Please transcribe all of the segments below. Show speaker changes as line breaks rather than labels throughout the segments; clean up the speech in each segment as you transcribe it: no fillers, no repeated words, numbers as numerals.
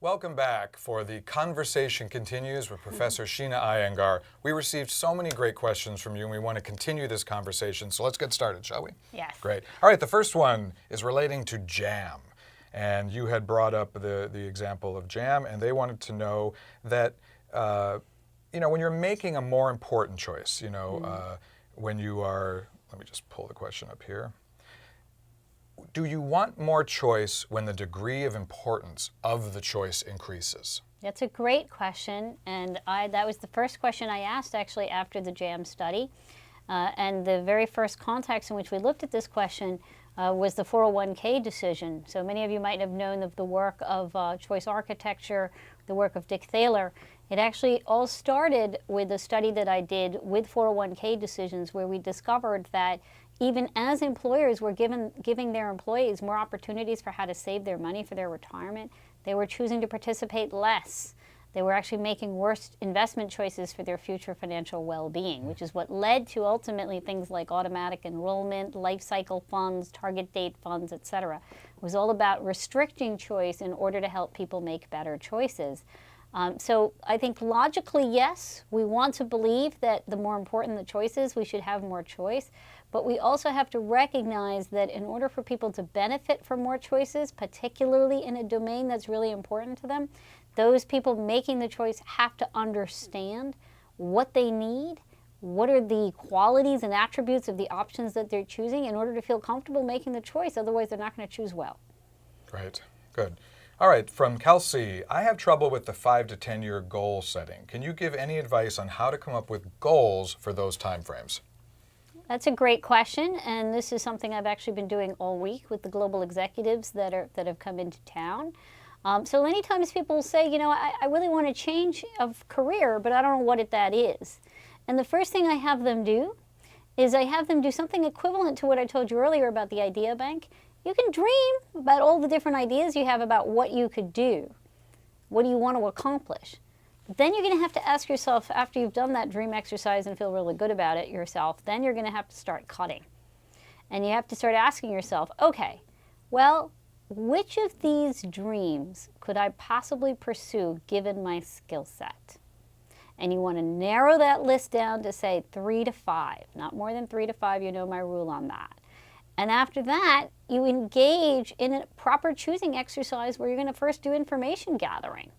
Welcome back for The Conversation Continues with Professor Sheena Iyengar. We received so many great questions from you, and we want to continue this conversation. So let's get started, shall we?
Yes.
Great. All right, the first one is relating to jam. And you had brought up the example of jam, and they wanted to know that, when you're making a more important choice, when you are, let me just pull the question up here. Do you want more choice when the degree of importance of the choice increases?
That's a great question, and that was the first question I asked actually after the JAM study. And the very first context in which we looked at this question was the 401k decision. So many of you might have known of the work of choice architecture, the work of Dick Thaler. It actually all started with a study that I did with 401k decisions, where we discovered that even as employers were giving their employees more opportunities for how to save their money for their retirement, they were choosing to participate less. They were actually making worse investment choices for their future financial well-being, which is what led to ultimately things like automatic enrollment, life cycle funds, target date funds, etc. It was all about restricting choice in order to help people make better choices. So I think logically, yes, we want to believe that the more important the choice is, we should have more choice. But we also have to recognize that in order for people to benefit from more choices, particularly in a domain that's really important to them, those people making the choice have to understand what they need, what are the qualities and attributes of the options that they're choosing in order to feel comfortable making the choice. Otherwise, they're not going to choose well.
Right. Good. All right. From Kelsey, I have trouble with the 5 to 10 year goal setting. Can you give any advice on how to come up with goals for those timeframes?
That's a great question, and this is something I've actually been doing all week with the global executives that have come into town. So many times people say, I really want to change of career, but I don't know what that is. And the first thing I have them do is I have them do something equivalent to what I told you earlier about the idea bank. You can dream about all the different ideas you have about what you could do. What do you want to accomplish? Then you're going to have to ask yourself, after you've done that dream exercise and feel really good about it yourself, then you're going to have to start cutting. And you have to start asking yourself, okay, well, which of these dreams could I possibly pursue given my skill set? And you want to narrow that list down to say 3 to 5, not more than 3 to 5, you know my rule on that. And after that, you engage in a proper choosing exercise where you're going to first do information gathering.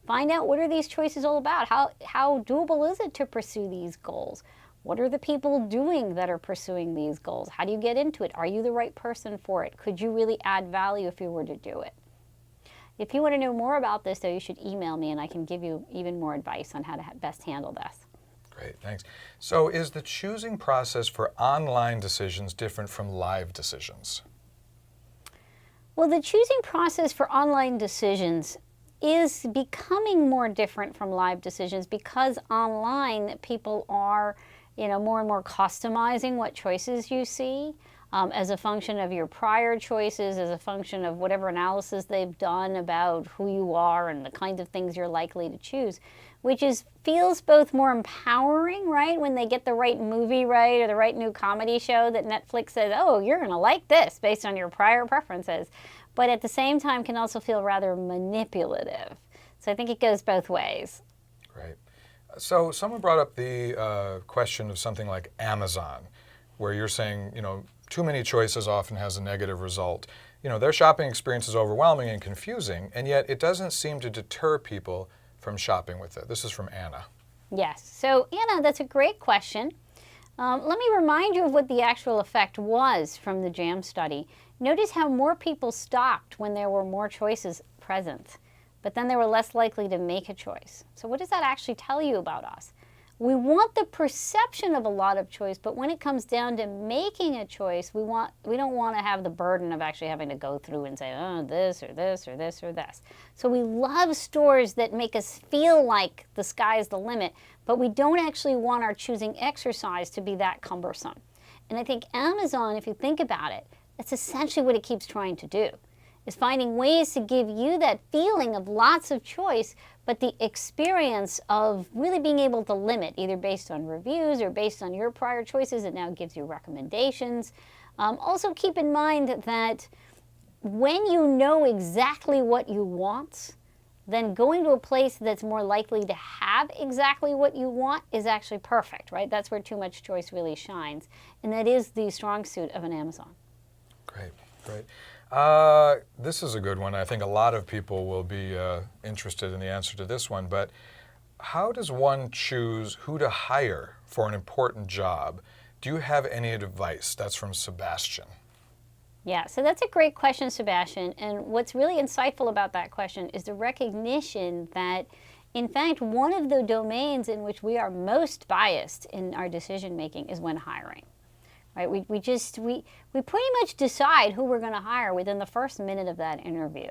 Find out, what are these choices all about? How doable is it to pursue these goals? What are the people doing that are pursuing these goals? How do you get into it? Are you the right person for it? Could you really add value if you were to do it? If you want to know more about this, though, you should email me and I can give you even more advice on how to best handle this.
Great, thanks. So is the choosing process for online decisions different from live decisions?
Well, the choosing process for online decisions is becoming more different from live decisions because online people are, more and more customizing what choices you see as a function of your prior choices, as a function of whatever analysis they've done about who you are and the kinds of things you're likely to choose, which feels both more empowering, right? When they get the right movie right or the right new comedy show that Netflix says, oh, you're going to like this based on your prior preferences. But at the same time can also feel rather manipulative. So I think it goes both ways.
Right. So someone brought up the question of something like Amazon, where you're saying, too many choices often has a negative result. Their shopping experience is overwhelming and confusing, and yet it doesn't seem to deter people from shopping with it. This is from Anna.
Yes. So Anna, that's a great question. Let me remind you of what the actual effect was from the JAM study. Notice how more people stopped when there were more choices present, but then they were less likely to make a choice. So what does that actually tell you about us? We want the perception of a lot of choice, but when it comes down to making a choice, we don't want to have the burden of actually having to go through and say, oh, this or this or this or this. So we love stores that make us feel like the sky's the limit, but we don't actually want our choosing exercise to be that cumbersome. And I think Amazon, if you think about it, that's essentially what it keeps trying to do, is finding ways to give you that feeling of lots of choice, but the experience of really being able to limit, either based on reviews or based on your prior choices. It now gives you recommendations. Also keep in mind that when you know exactly what you want, then going to a place that's more likely to have exactly what you want is actually perfect, right? That's where too much choice really shines. And that is the strong suit of an Amazon.
Great, great. This is a good one. I think a lot of people will be interested in the answer to this one, but how does one choose who to hire for an important job? Do you have any advice? That's from Sebastian.
Yeah, so that's a great question, Sebastian. And what's really insightful about that question is the recognition that, in fact, one of the domains in which we are most biased in our decision making is when hiring. Right? We pretty much decide who we're going to hire within the first minute of that interview.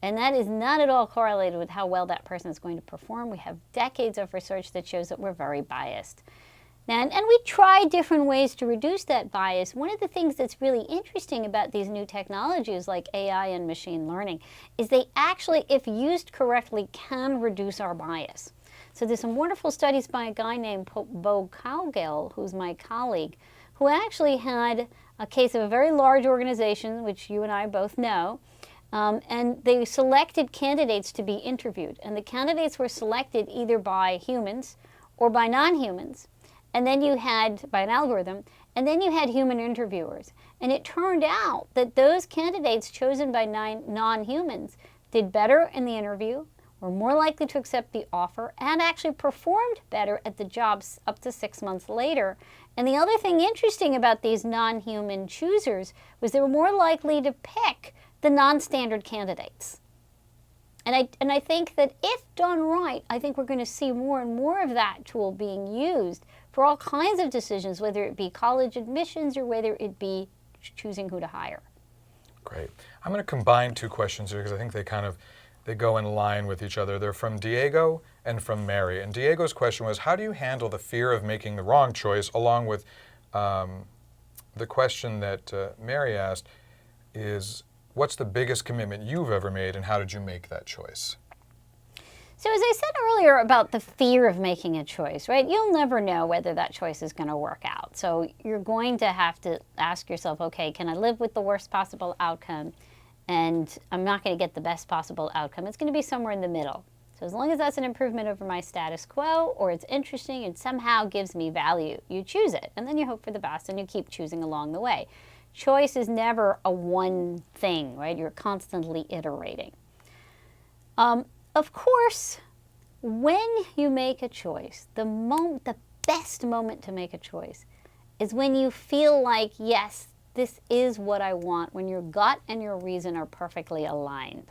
And that is not at all correlated with how well that person is going to perform. We have decades of research that shows that we're very biased. Now, and we try different ways to reduce that bias. One of the things that's really interesting about these new technologies like AI and machine learning is they actually, if used correctly, can reduce our bias. So there's some wonderful studies by a guy named Bo Cowgill, who's my colleague, who actually had a case of a very large organization, which you and I both know, and they selected candidates to be interviewed. And the candidates were selected either by humans or by non-humans. And then you had, by an algorithm, and then you had human interviewers. And it turned out that those candidates chosen by non-humans did better in the interview, were more likely to accept the offer, and actually performed better at the jobs up to 6 months later. And the other thing interesting about these non-human choosers was they were more likely to pick the non-standard candidates. And I think that if done right, I think we're going to see more and more of that tool being used for all kinds of decisions, whether it be college admissions or whether it be choosing who to hire.
Great. I'm going to combine two questions here because I think they go in line with each other. They're from Diego and from Mary. And Diego's question was, how do you handle the fear of making the wrong choice, along with the question that Mary asked is, what's the biggest commitment you've ever made and how did you make that choice?
So as I said earlier about the fear of making a choice, right? You'll never know whether that choice is going to work out. So you're going to have to ask yourself, okay, can I live with the worst possible outcome? And I'm not going to get the best possible outcome. It's going to be somewhere in the middle. So as long as that's an improvement over my status quo, or it's interesting and somehow gives me value, you choose it. And then you hope for the best and you keep choosing along the way. Choice is never a one thing, right? You're constantly iterating. Of course, when you make a choice, the best moment to make a choice is when you feel like, yes, this is what I want, when your gut and your reason are perfectly aligned,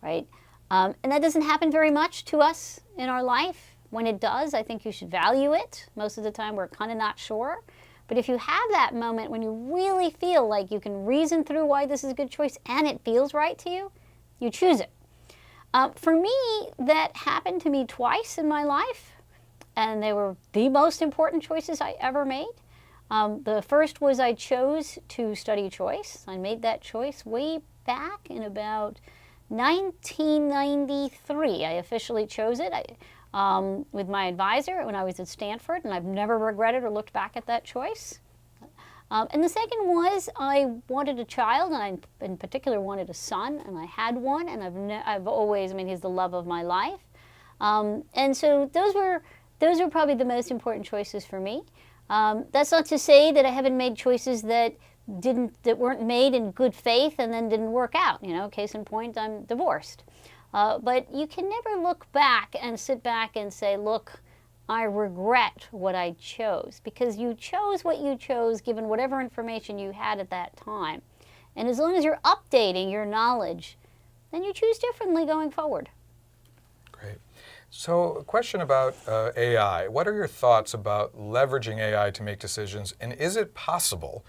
right? And that doesn't happen very much to us in our life. When it does, I think you should value it. Most of the time, we're kind of not sure. But if you have that moment when you really feel like you can reason through why this is a good choice and it feels right to you, you choose it. For me, that happened to me twice in my life, and they were the most important choices I ever made. The first was I chose to study choice. I made that choice way back in about 1993. I officially chose it with my advisor when I was at Stanford, and I've never regretted or looked back at that choice. And the second was I wanted a child, and I in particular wanted a son, and I had one, and I've always, I mean, he's the love of my life. And so those were probably the most important choices for me. That's not to say that I haven't made choices that weren't made in good faith and then didn't work out. You know, case in point, I'm divorced. But you can never look back and sit back and say, look, I regret what I chose, because you chose what you chose given whatever information you had at that time. And as long as you're updating your knowledge, then you choose differently going forward.
Great. So a question about AI. What are your thoughts about leveraging AI to make decisions, and is it possible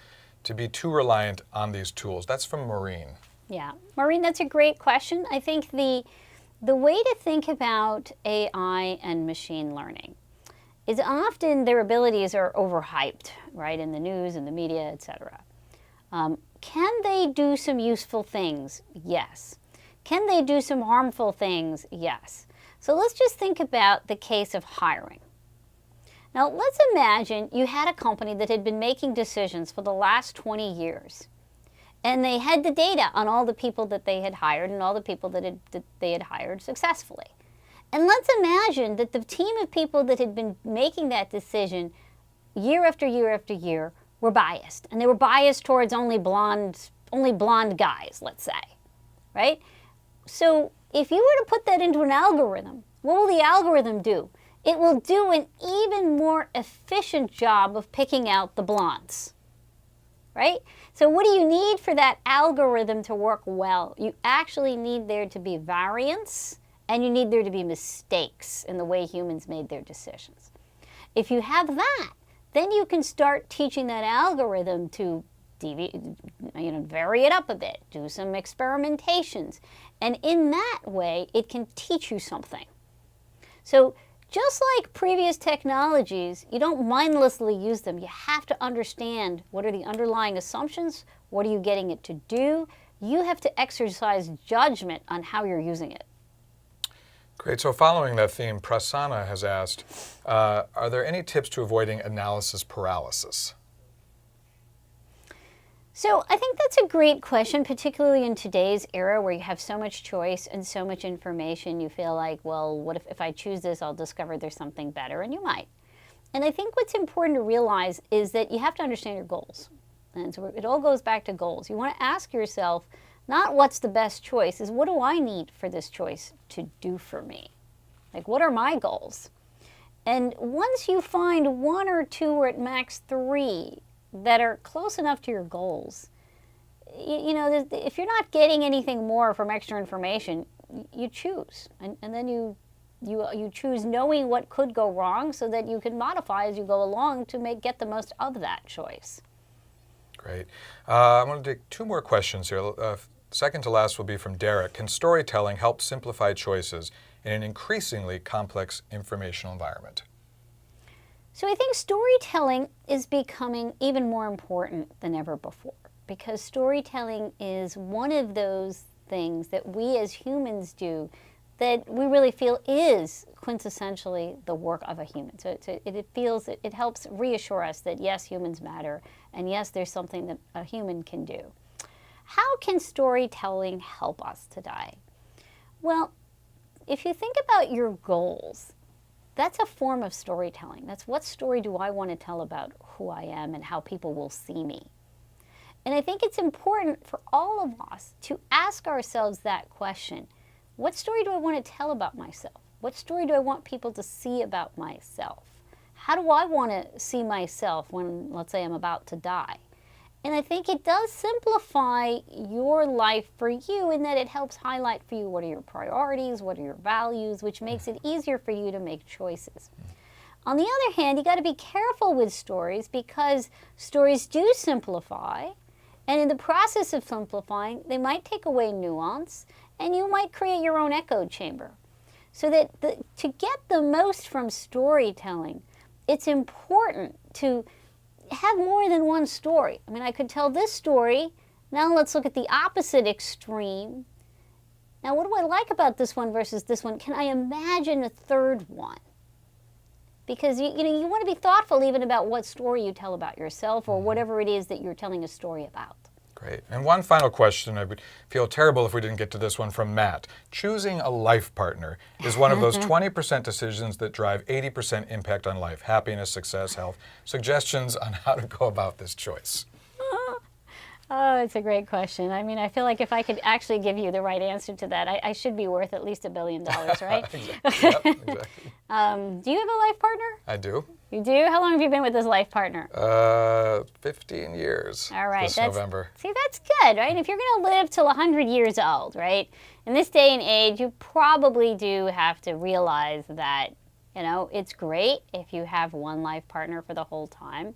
to be too reliant on these tools? That's from Maureen.
Yeah, Maureen, that's a great question. I think the way to think about AI and machine learning is often their abilities are overhyped, right, in the news, in the media, etc. Can they do some useful things? Yes. Can they do some harmful things? Yes. So let's just think about the case of hiring. Now, let's imagine you had a company that had been making decisions for the last 20 years. And they had the data on all the people that they had hired and all the people that they had hired successfully. And let's imagine that the team of people that had been making that decision year after year after year were biased. And they were biased towards only blonde guys, let's say, right? So if you were to put that into an algorithm, what will the algorithm do? It will do an even more efficient job of picking out the blondes, right? So what do you need for that algorithm to work well? You actually need there to be variance, and you need there to be mistakes in the way humans made their decisions. If you have that, then you can start teaching that algorithm to vary it up a bit, do some experimentations, and in that way, it can teach you something. So just like previous technologies, you don't mindlessly use them. You have to understand what are the underlying assumptions, what are you getting it to do. You have to exercise judgment on how you're using it.
Great. So following that theme, Prasanna has asked, are there any tips to avoiding analysis paralysis?
So I think that's a great question, particularly in today's era where you have so much choice and so much information. You feel like, well, what if I choose this, I'll discover there's something better, and you might. And I think what's important to realize is that you have to understand your goals. And so it all goes back to goals. You want to ask yourself, not what's the best choice, is what do I need for this choice to do for me? Like, what are my goals? And once you find one or two or at max three that are close enough to your goals, if you're not getting anything more from extra information, you choose. And then you choose knowing what could go wrong so that you can modify as you go along to get the most of that choice.
Great. I'm going to take two more questions here. Second to last will be from Derek. Can storytelling help simplify choices in an increasingly complex informational environment?
So I think storytelling is becoming even more important than ever before, because storytelling is one of those things that we as humans do that we really feel is quintessentially the work of a human. So it helps reassure us that yes, humans matter, and yes, there's something that a human can do. How can storytelling help us today? Well, if you think about your goals, that's a form of storytelling. That's what story do I want to tell about who I am and how people will see me. And I think it's important for all of us to ask ourselves that question. What story do I want to tell about myself? What story do I want people to see about myself? How do I want to see myself when, let's say, I'm about to die? And I think it does simplify your life for you in that it helps highlight for you what are your priorities, what are your values, which makes it easier for you to make choices. On the other hand, you got to be careful with stories because stories do simplify, and in the process of simplifying, they might take away nuance, and you might create your own echo chamber. So that to get the most from storytelling, it's important to have more than one story. I mean, I could tell this story. Now let's look at the opposite extreme. Now, what do I like about this one versus this one? Can I imagine a third one? Because you want to be thoughtful even about what story you tell about yourself or whatever it is that you're telling a story about.
Great. And one final question. I would feel terrible if we didn't get to this one from Matt. Choosing a life partner is one of those 20% decisions that drive 80% impact on life, happiness, success, health. Suggestions on how to go about this choice?
Oh, it's a great question. I mean, I feel like if I could actually give you the right answer to that, I should be worth at least $1 billion, right?
Exactly. Yep, exactly.
Do you have a life partner?
I do.
You do? How long have you been with this life partner?
15 years.
All right.
This November.
See, that's good, right? If you're going to live till 100 years old, right? In this day and age, you probably do have to realize that, it's great if you have one life partner for the whole time,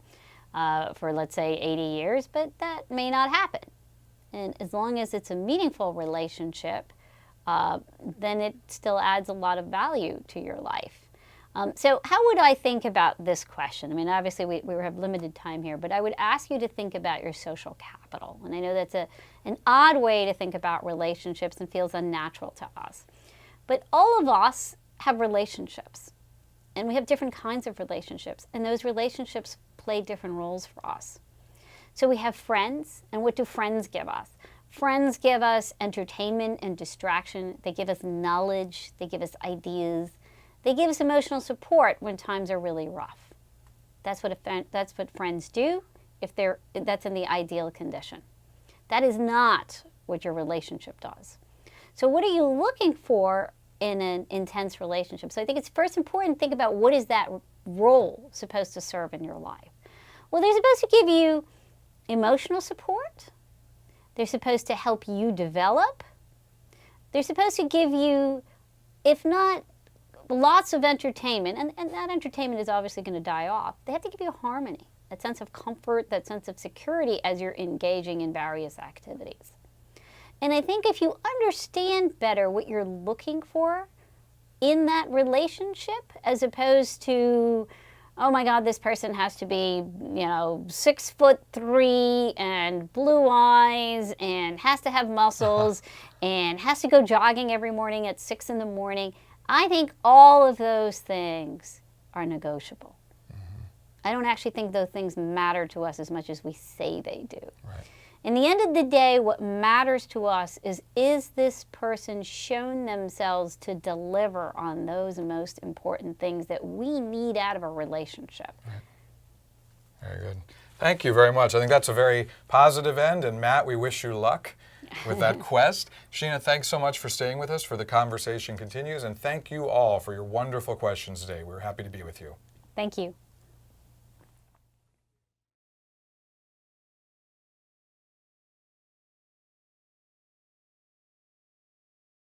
for let's say 80 years, but that may not happen. And as long as it's a meaningful relationship, then it still adds a lot of value to your life. So how would I think about this question? I mean, obviously we have limited time here, but I would ask you to think about your social capital. And I know that's an odd way to think about relationships and feels unnatural to us. But all of us have relationships, and we have different kinds of relationships, and those relationships play different roles for us. So we have friends, and what do friends give us? Friends give us entertainment and distraction. They give us knowledge. They give us ideas. They give us emotional support when times are really rough. That's what friends do that's in the ideal condition. That is not what your relationship does. So what are you looking for in an intense relationship? So I think it's first important to think about, what is that role supposed to serve in your life? Well, they're supposed to give you emotional support. They're supposed to help you develop. They're supposed to give you, if not lots of entertainment, and that entertainment is obviously going to die off, they have to give you harmony, that sense of comfort, that sense of security as you're engaging in various activities. And I think if you understand better what you're looking for in that relationship, as opposed to, oh my God, this person has to be, 6'3" and blue eyes and has to have muscles and has to go jogging every morning at 6 in the morning. I think all of those things are negotiable. I don't actually think those things matter to us as much as we say they do.
Right.
In the end of the day, what matters to us is this person shown themselves to deliver on those most important things that we need out of a relationship?
Right. Very good. Thank you very much. I think that's a very positive end. And Matt, we wish you luck with that quest. Sheena, thanks so much for staying with us for The Conversation Continues. And thank you all for your wonderful questions today. We're happy to be with you.
Thank you.